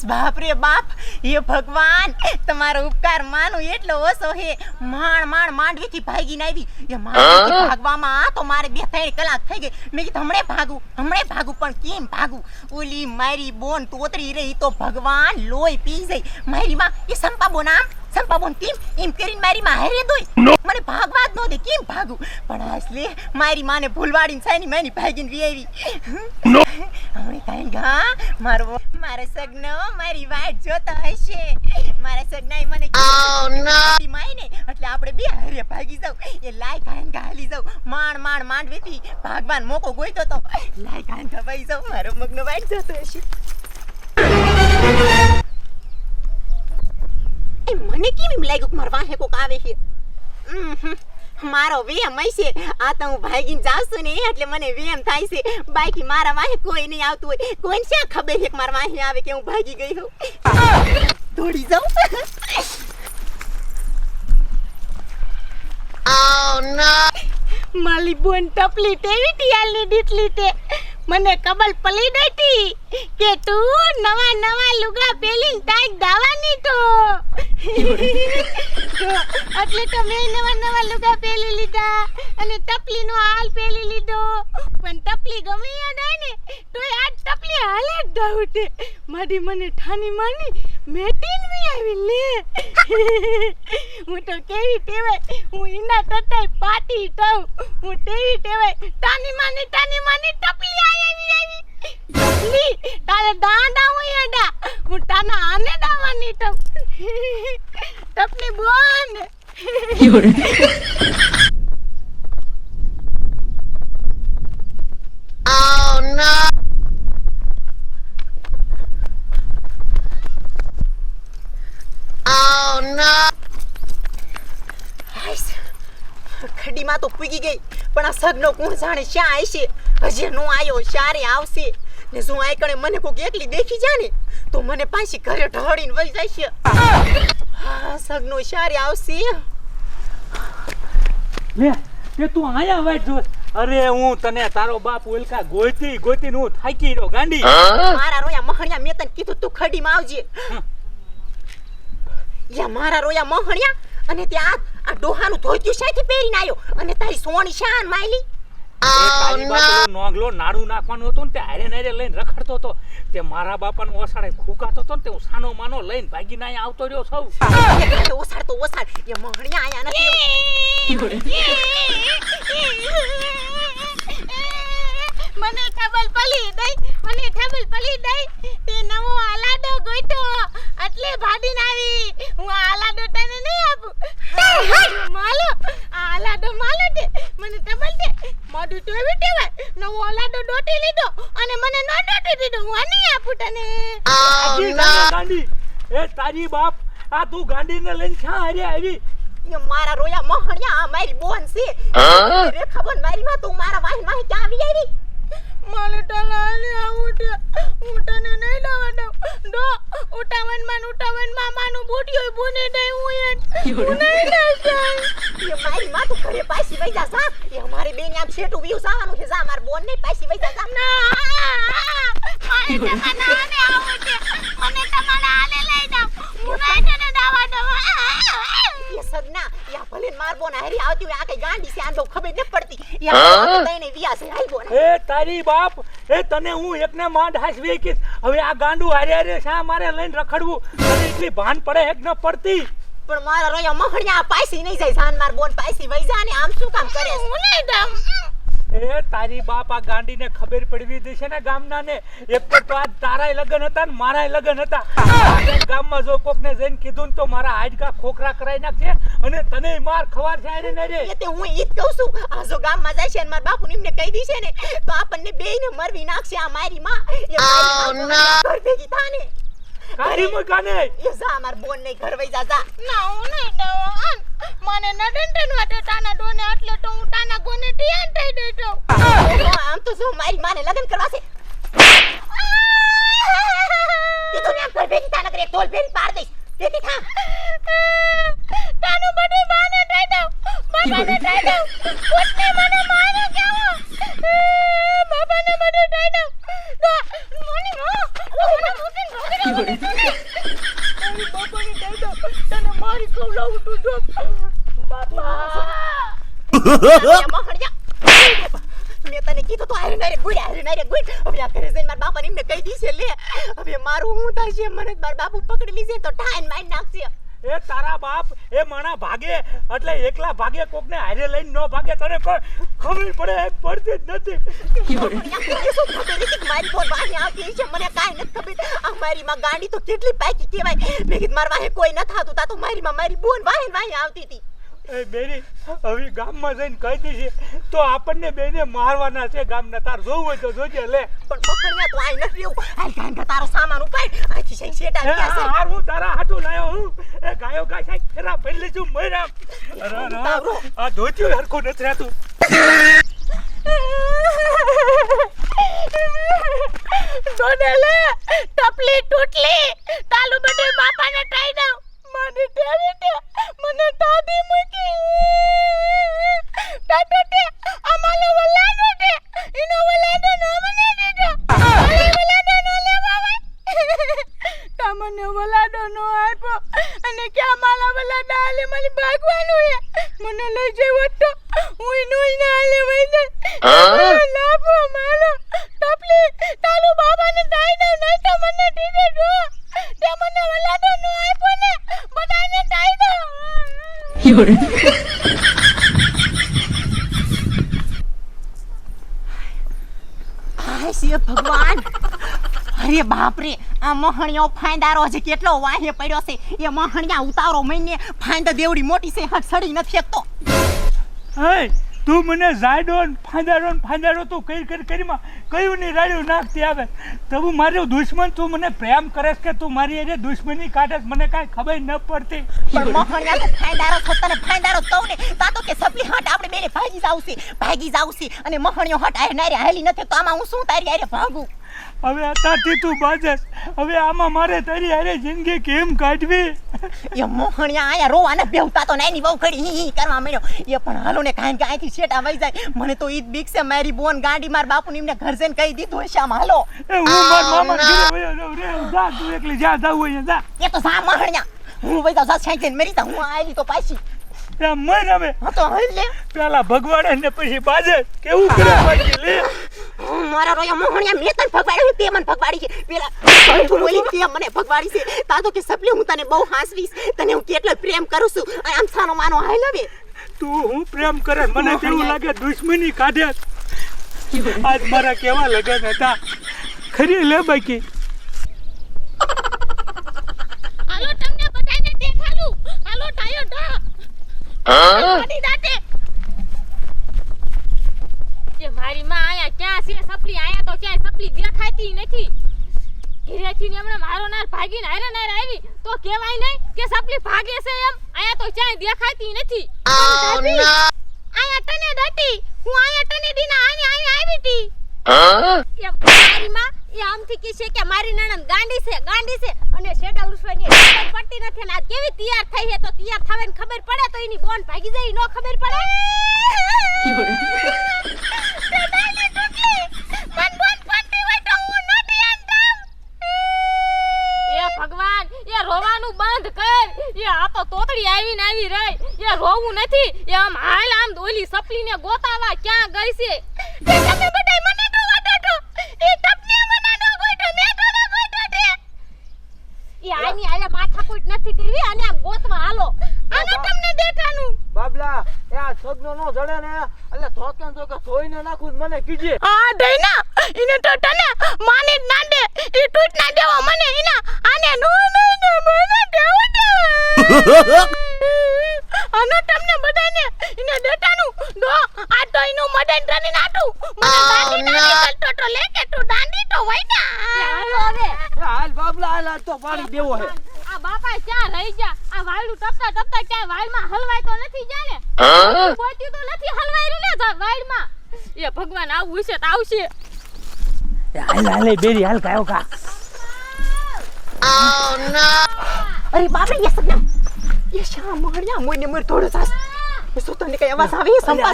बाप रे बाप ये भगवान તમારો ઉપકાર માનું એટલો ઓછો હે માંડ માંડવીથી ભાગીને આવી એ માંડવીથી ભાગવામાં તો મારે 2-3 કલાક થઈ ગઈ મેં કીધું હમણે ભાગું પણ કેમ ભાગું ઓલી મારી બોન તોતરી રહી તો ભગવાન લોહી પી જાય મારી માં એ સંપા બોન કેમ એમ કરીને મારી માં હારે દોય મને ભાગવા જ ન દે કેમ ભાગું પણ આસલે મારી માને ભૂલવાડીને સાની માની ભાગીને વી આવી હમણે કાઈ ગા મારો સગનો મારી વાટ જોતો હશે મારા સગનાઈ મને માઈને એટલે આપણે બે હારે ભાગી જાવ એ લાય કાન ગાલી જાવ માંડવીથી ભાગવાન મોકો ગોઈતો તો લાય કાન ગવાઈ જાવ મારો મગનો વાટ જોતો હશે એ મને કેમ એમ લાગ્યું કે મારા વાહે કોક આવે છે મારો વેમ હશે આ તો હું ભાગીને જાઉં છું ને એટલે મને વેમ થાય છે બાકી મારા વાહે કોઈ નહીં આવતું હોય કોઈને શા ખબર છે કે મારા વાહે આવે કે હું ભાગી ગઈ હોઉં દોડી જાઉં માલી બોન ટપલી તેવી ટિયાલની દીટલી તે મને કબલ પલી દેતી કે તું નવા લુગડા પહેરીને તાઈ દાવાની તો એટલે તો મેં નવા લુગડા પહેરી લીધા અને ટપલીનો હાલ પહેરી લીધો પણ ટપલી ગમે યાદ આવે ને તોય આ ટપલી હાલે જ દાવતે મારી મને ઠાની માની મેટીન વી આવી લે હું તો કેવી ટેવાય હું ઈના ટટાઈ પાટી તવ હું તેવી ટેવાય ટાની માની ટપલી આવી ટપલી તારે દાંડા હું એડા હું તાના આને દાવાની તો ટપલી બોન Oh no Oh no ખડીમાં તો પૂગી ગઈ પણ આ સગનો કોણ જાણે શ્યાં આવશે હજી નો આયો શારે આવશે ને જો આ કણે મને કોક એકલી દેખી જાને તો મને પાછી ઘરે ઢળીને વઈ જશે હા સગનો શારે આવશે લે તે તું આયા વાટ જો અરે હું તને તારો બાપ ઓલકા ગોઈતી નું થાકી રહ્યો ગાંડી મારા રોયા મહણિયા મેં તને કીધું તું ખડીમાં આવજે યા મારા રોયા મહણિયા અને ત્યાં આ ડોહાનું ધોતિયું શાથી પહેરીને આવ્યો અને તારી સોની શાન માયલી તારી બાપનો નોગલો નાડું નાખવાનું હતું ને તે હારે નારે લઈને રખડતો હતો તે મારા બાપાનો ઓસાડે ફૂકાતો હતો ને તે હું સાનો માનો લઈને ભાગીને અહીંયા આવતો રહ્યો સૌ ઓસાડ એ મહણિયા આયા નથી મને ઠબલ પલી દઈ તે નવો આલાડો ગોઈતો એટલે ભાડીને આવી હું આલાડો તને નહીં આપું માલો આલાડો માલો દે મને ઠબલ દે મોડું તો એવી ટેવાય નવો આલાડો ડોટી લીધો અને મને ન ડોટી દીધો હું નહીં આપું તને ગાંડી એ તારી બાપ આ તું ગાંડીને લઈને ક્યાં હારે આવી મારા રોયા મહણિયા આ મારી બોન છે રે ખબર મારી માં તું મારા વાહી ક્યાં આવી આવી માલે ટલાલે આઉટે ઉટાને નહીં લાવા દો ઉટાવન માં માનું બુડિયો બુને દે હું નહીં લાવતા એ મારી માં તું ઘરે પાછી વઈ જા સા એ અમારે બેન આમ છેટું વ્યુ સાવાનું છે જા માર બોન ને પાછી વઈ જા ના મારે તમારાને આઉટે મને તમારા હાલે લઈ જાવ હું નહીં તને દાવા દો એ સગના યા ભલે માર બોન હારી આવતી હોય આ કઈ ગાંડી છે આને બહુ ખબર ન પડતી યા તઈને વિયા છે હાઈ બોન એ તારી બાપ એ તને હું એકને માંડ હાસવી કે હવે આ ગાંડું હારે શા મારે લઈને રખડવું તને એટલી ભાન પડે એક ન પડતી પણ મારા રોયા મહણિયા પાસી નહીં જાય જાન માર બોન પાસી વઈ જા ને આમ શું કામ કરે હું નહીં દમ એ તારી બાપ આ ગાંડીને ખબર પડવી દેશે ને ગામનાને એક તો આ તારાય લગન હતા ને મારાય લગન હતા ગામમાં જો કોકને જઈને કીધું તો મારા હાડકા ખોખરા કરાઈ નાખશે અને તને માર ખવાર છે રે ને રે એ તે હું ઈ જ કહું છું આ જો ગામમાં જાય છે ને માર બાપુ નિમને કહી દીશે ને તો આપણને બેયને મરવી નાખશે આ મારી માં એ મારી ઘર ભેગી થાને કારી મુકાને એ જા માર બોન ને ઘર વઈ જા ના હું નહીં દઉં મને નડન વાટે તાના ડોને એટલે તો હું તાના ગોને ટિયાન થઈ દેતો આમ તો જો મારી માને લગન કરવા છે એ તો નામ પર બેટી તાના કરે તોલ બેરી પાડ દઈશ બેટી થા તાનું બડે માને થઈ દઉં બાબાને થઈ દઉં કોટને મને મારે કેવો બાબાને બડે થઈ દઉં તો મોની મો મને મૂકીને મેં તને કીધું તો હારે નારે ગુડ હવે આ ઘરે જઈને મારા બાપાને એમને કહી દીશે લે હવે મારું હું થશે મને મારા બાપુ પકડી લીધે તો ઠાઈન મારી નાખશે એ તારા બાપ એ માણા ભાગે એટલે એકલા ભાગે કોકને હારે લઈને ન ભાગે તને કોઈ ખબર પડે એમ પડતી જ નથી મારી બોલ વાહે આવતી છે મને કાંઈ નથી ખબર આ મારી માં ગાડી તો કેટલી પાકી કહેવાય મેં કીધું મારા વાહે કોઈ ન થાતું તા તો મારી બોન વાહે આવતી હતી એ બેરી હવે ગામમાં જઈને કહી દીધી તો આપણને બેને મારવાના છે ગામના તાર જોવું હોય તો જોજે લે પણ મખણિયા તો આઈ નથી એવું હાલ ગાંડા તારો સામાન ઉપાડ આથી સહી સેટા ગયા છે હાર હું તારા હાટુ લાયો હું એ ગાયો ગાય સાહેબ ફેરા પહેલે છું મયરા અરે આ ધોત્યું હરખું નથી રહેતું ડોડલે ટપલી ટૂટલી તાલુ બડે બાપાને ટાઈ દઉં મને ટેવીટે મને તાદી મૂકી ટાટોટે અમાલો વલાડો દે ઇનો વલાડો નો મને દેજો વલાડો નો લેવા તમને વલાડો નો આપ્યો અને ક્યાં માલા વલાડા આલે મને ભાગવાનું હે મને લઈ જવો તો હું નોઈ ના આલે વઈ લાભો માલો ટપલી તારું બાબાને ટાઈ દઉં નહીં તો મને દીધે જો તે મને વલાડો નો આપ્યો ને બધાને ટાઈ દઉં હાય શિવ ભગવાન અરે બાપ રે આ મહણિયો ફાંદારો છે કેટલો વાહે પડ્યો છે એ મહણિયા ઉતારો મહિને ફાંદ દેવડી મોટી છે હટ સડી નથી શકતો હે તું મને જાયડો ને ફાંદારો તું કરીમાં કયું ની રાડ્યું નાખતી આવે તું મારો દુશ્મન તું મને પ્રેમ કરેસ કે તું મારી એને દુશ્મની કાઢે મને કાંઈ ખબર ન પડતી પણ મહણિયા તો ફાંદારો છો તને ફાંદારો કહું ને તા તો કે સપલી હટ આપણે બેને ભાગી જાવ છે અને મહણિયો હટ આય નારે હાલી નથી તો આમાં હું શું તારી હારે ભાગું હવે તાતી તું બાજસ હવે આમાં મારે તારી હારે જિંદગી કેમ કાઢવી એ મોહણિયા આયા રોવાને બેહતા તો નાની બહુ ખડી હી કરવા મળ્યો એ પણ હાલો ને કાંઈ કાંઈથી શેટા વઈ જાય મને તો ઈ જ બીક છે મારી બોન ગાડી માર બાપુને એમને ઘર જઈને કહી દીધું હશે આમ હાલો એ હું માર મામા ઘરે વયો જાઉં રે જા તું એકલી જા જાવ હોય જા એ તો જા મોહણિયા હું વઈ જાઉં સાસ ખાઈ મરી જાઉં હું આવેલી તો પાછી એ મર હવે હા તો હાલ લે પેલા ભગવાડે ને પછી બાજે કેવું કરે પાછી લે મારા રોયા મોહણિયા મેં તને ભગવાડી તે મને ભગવાડી છે પેલા તું બોલી તે મને ભગવાડી છે તા તો કે સપલી હું તને બહુ હાંસવીશ તને હું કેટલો પ્રેમ કરું છું અને આમ સાનો માનો હાલ હવે તું હું પ્રેમ કરે મને કેવું લાગે દુશ્મની કાઢે આજ મારા કેવા લગન હતા ખરી લે બાકી હાલો તમને બધાને દેખાડું હાલો ટાયો ટા બધી દાતે કે મારી માં આયા ક્યાં છે સપલી આયા તો ક્યાંય સપલી દેખાતી નથી ઘરેથી ને હમણાં મારો નાર ભાગીને હારે નાર આવી તો કહેવાય નહીં કે સપલી ભાગે છે એમ આયા તો ક્યાંય દેખાતી નથી આયા તને દટી હું આયા તને દીના આયા આવી હતી એ મારી માં એ આમથી કી છે કે મારી નણંદ ગાંડી છે અને શેડા ઉસવાની ખબર પડતી નથી ને આ કેવી તૈયાર થઈ છે તો તૈયાર થવાની ખબર પડે તો એની બોન ભાગી જાય નો ખબર પડે ભગવાન એ રોવાનું બંધ કર એ આ તો તોતડી આવીને આવી રહી એ રોવું નથી એ આમ હાલ આમ ઓલી સપલીને ગોતાવા ક્યાં ગઈ છે તમે બધાય મને તો વાડો એ ટપને મને નો ગોઈતો મે તો નો ગોઈતો દે એ આની આલે માથાકૂટ નથી કરવી અને આમ ગોતવા હાલો આનો તમને દેખાનું બાબલા એ આ છગનો નો જડે ને એટલે થોકેન તો કે સોઈને નાખું મને કીજે આ દઈના ઇને તો તને માની ના દે ઈ ટૂટ ના દેવો મને ઇના આને નો મને દેવો દે આનો તમને બધાને ઇને દેતાનું દો આ તો ઇનો મદન રને નાટુ મને દાંડી ના નીકળતો તો લે કે તું દાંડી તો વઈના હાલો હવે હાલ બાબલા હાલ તો પાણી દેવો હે આ બાપા ક્યાં રહી ગયા આ વાળું ટપતા ક્યાં વાળમાં હલવાય તો નથી જાને પોતી તો નથી હલવાય ને વાળમાં એ ભગવાન આવું છે તો આવશે હાલ બેરી હાલ કાયો કા અરે બાપ રે સગના ये शा मोहणिया मोने मोर थोड़ो सास ये सो तने कई आवाज आवे संपा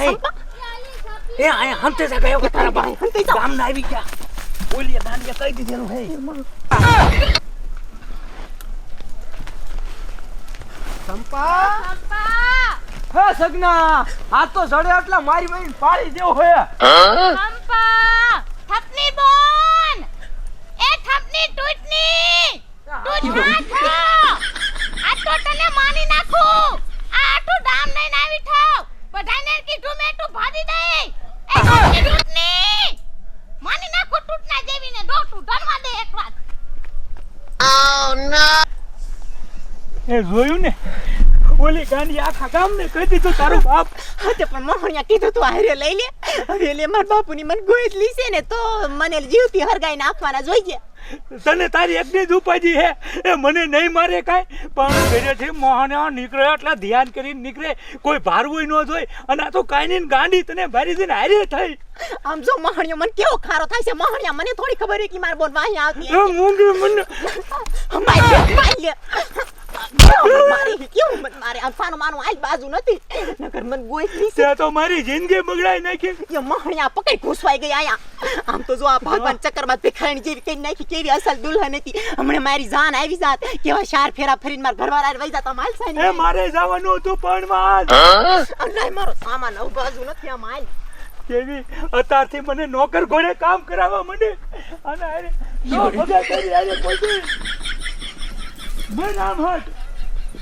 એ આયા હંતે જા ગયો કે તારા ભાઈ હંતે જા ગામ ના આવી ગયા ઓલી દાંડિયા કહી દીધેલું હે સંપા હે સગના આ તો જડે એટલે મારી મહીને પાડી દેવો હે ચંપા થપની બોન એ થપની ટૂટની તું ના થા આ તો તને માની નાખું આ આટું દામ લઈને આવી થાવ બધાને કીધું મેં તું ભાજી દે એ ટૂટની ટૂટની માની નાખું ટૂટના જેવીને દો તું ધરવા દે એક વાત એ જોયું ને ઓલી ગાંડી આખા ગામને કહી દીધું તારો બાપ. હા તે પણ મોહણિયા કીધું તું હારે લઈ લે હવે લે મારા બાપુની મને ગોઈત લીસે ને તો મને જીવતી હરગાઈને આપવાના જોઈએ. તને તારી એકની જ ઉપાધિ હે એ મને નહીં મારે કાંઈ પણ ઘરેથી મોહણિયા નીકળે એટલે ધ્યાન કરીને નીકળે કોઈ ભારવું ન જોઈ અને આ તો કાંઈ નહીં ગાંડી તને ભારી જઈને હારે થઈ. આમ જો મોહણિયો મને કેવો ખારો થાય છે મોહણિયા મને થોડી ખબર હે કે માર બોન વાહી આવતી એ મૂંગી મને મારી કેવું મત મારે અફાનો માનો આજ બાજુ નથી નકર મને ગોઈત લીસે તે તો મારી જિંદગી બગડાઈ નાખી. એ મોહણિયા પકઈ ઘૂસવાઈ ગઈ આયા. આમ તો જો આ ભગવાન ચક્કરમાં ભિખારણી જેવી કઈ નાખી કેવી અસલ દુલ્હન હતી. હમણે મારી જાન આવી જાત કેવા શાર ફેરા ફરીને માર ઘરવાળા વઈ જાતા માલ સાઈ એ મારે જવાનું હતું પણ માં નહીં મારો સામાન આવું બાજુ નથી આ માલ કેવી અત્યારથી મને નોકર ઘોડે કામ કરાવવા માંડે અને અરે નો પગાર કરી અરે કોઈ બન આમ હટ